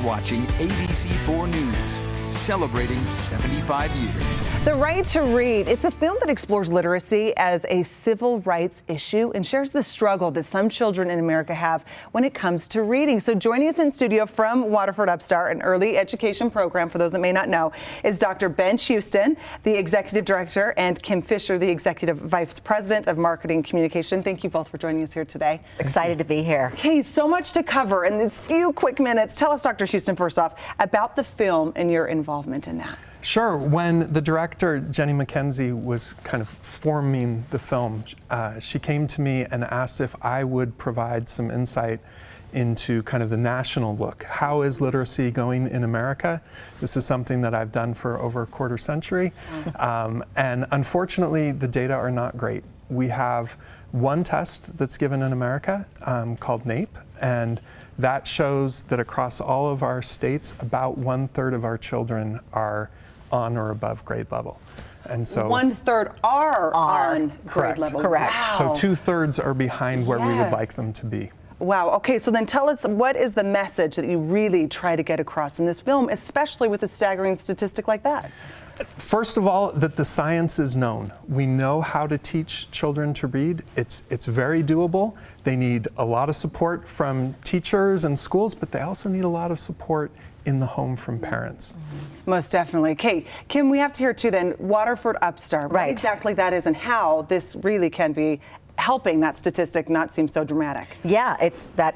watching ABC4 News, celebrating 75 years. The Right to Read. It's a film that explores literacy as a civil rights issue and shares the struggle that some children in America have when it comes to reading. So joining us in studio from Waterford Upstart, an early education program, for those that may not know, is Dr. Ben Houston, the executive director, and Kim Fisher, the executive vice president of marketing communication. Thank you both for joining us here today. Excited to be here. Okay, so much to cover in these few quick minutes. Tell us, Dr. Houston, first off, about the film and your involvement in that. Sure. When the director, Jenny McKenzie, was kind of forming the film, she came to me and asked if I would provide some insight into kind of the national look. How is literacy going in America? This is something that I've done for over a quarter century. And unfortunately, the data are not great. We have one test that's given in America called NAACP, and that shows that across all of our states, about 1/3 of our children are on or above grade level. And so 1/3 are on grade level. Correct. Wow. So 2/3 are behind where we would like them to be. Wow. Okay, so then tell us, what is the message that you really try to get across in this film, especially with a staggering statistic like that? First of all, that the science is known. We know how to teach children to read. It's very doable. They need a lot of support from teachers and schools, but they also need a lot of support in the home from parents. Most definitely. Okay, Kim, we have to hear too then, Waterford Upstart, what exactly that is and how this really can be helping that statistic not seem so dramatic. Yeah, it's that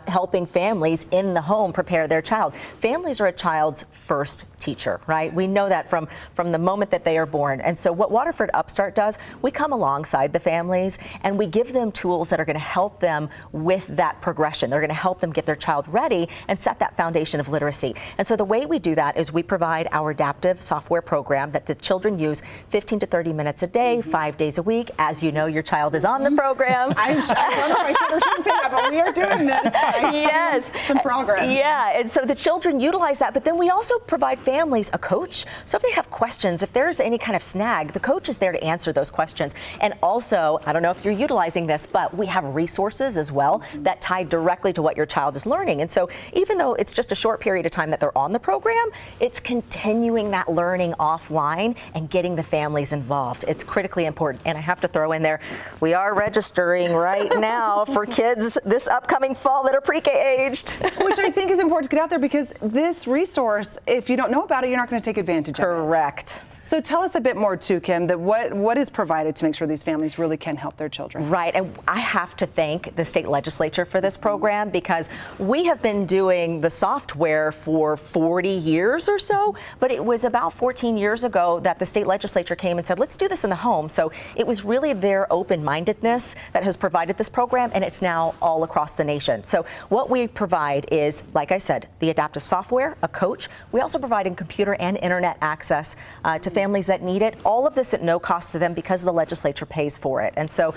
helping families in the home prepare their child. Families are a child's first teacher, right? Yes. We know that from the moment that they are born. And so what Waterford Upstart does, we come alongside the families and we give them tools that are going to help them with that progression. They're going to help them get their child ready and set that foundation of literacy. And so the way we do that is we provide our adaptive software program that the children use 15 to 30 minutes a day, 5 days a week. As you know, your child is on the program. I don't know if I should or shouldn't say that, but we are doing this. Yes. Some progress. Yeah, and so the children utilize that, but then we also provide families a coach. So if they have questions, if there's any kind of snag, the coach is there to answer those questions. And also, I don't know if you're utilizing this, but we have resources as well that tie directly to what your child is learning. And so even though it's just a short period of time that they're on the program, it's continuing that learning offline and getting the families involved. It's critically important. And I have to throw in there, we are registering right now for kids this upcoming fall that are pre-K aged. Which I think is important to get out there, because this resource, if you don't know about it, you're not going to take advantage of it. Correct. So tell us a bit more too, Kim, that what is provided to make sure these families really can help their children. Right, and I have to thank the state legislature for this program, because we have been doing the software for 40 years or so, but it was about 14 years ago that the state legislature came and said, let's do this in the home. So it was really their open-mindedness that has provided this program, and it's now all across the nation. So what we provide is, like I said, the adaptive software, a coach. We also provide computer and internet access to families that need it. All of this at no cost to them because the legislature pays for it. And so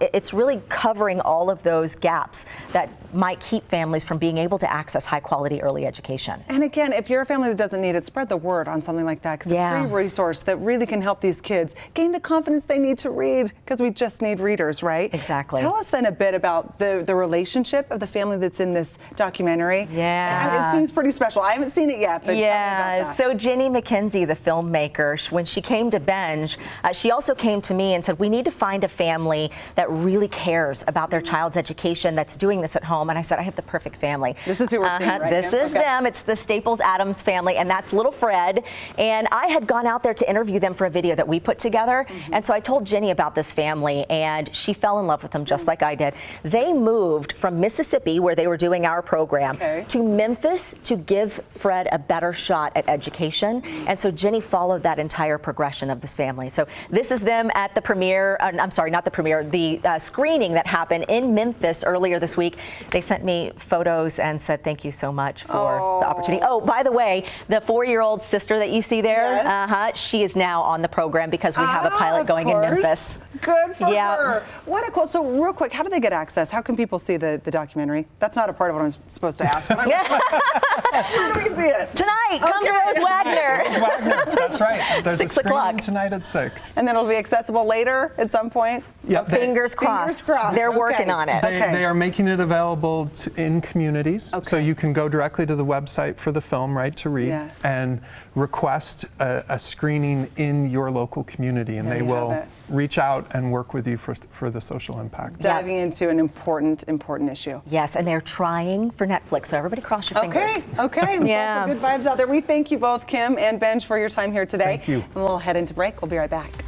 it's really covering all of those gaps that might keep families from being able to access high quality early education. And again, if you're a family that doesn't need it, spread the word on something like that, because it's a free resource that really can help these kids gain the confidence they need to read, because we just need readers, right? Exactly. Tell us then a bit about the relationship of the family that's in this documentary. Yeah. It seems pretty special. I haven't seen it yet, but tell me about that. So Jenny McKenzie, the filmmaker, when she came to Benj, she also came to me and said, we need to find a family that really cares about their child's education, that's doing this at home. And I said, I have the perfect family. This is who we're seeing, right? This is them. It's the Staples Adams family, and that's little Fred. And I had gone out there to interview them for a video that we put together. And so I told Jenny about this family, and she fell in love with them just like I did. They moved from Mississippi, where they were doing our program, to Memphis to give Fred a better shot at education. And so Jenny followed that entire progression of this family. So this is them at the premiere, I'm sorry, not the premiere, the screening that happened in Memphis earlier this week. They sent me photos and said thank you so much for the opportunity. Oh, by the way, the 4-year-old sister that you see there, she is now on the program because we have a pilot going in Memphis. Good for her. What a cool. So real quick, how do they get access? How can people see the documentary? That's not a part of what I'm supposed to ask. Where do we see it? Tonight, come to Rose Wagner. Rose Wagner, that's right. there's 6 a screening o'clock. tonight at 6. And then it'll be accessible later at some point? Yeah, Fingers crossed. They're working on it. They are making it available in communities, so you can go directly to the website for the film, Right to Read, and request a screening in your local community, and they will reach out and work with you for the social impact. Diving into an important issue. Yes, and they're trying for Netflix, so everybody cross your fingers. Okay. Yeah. Good vibes out there. We thank you both, Kim and Benj, for your time here today. Thank you. And we'll head into break. We'll be right back.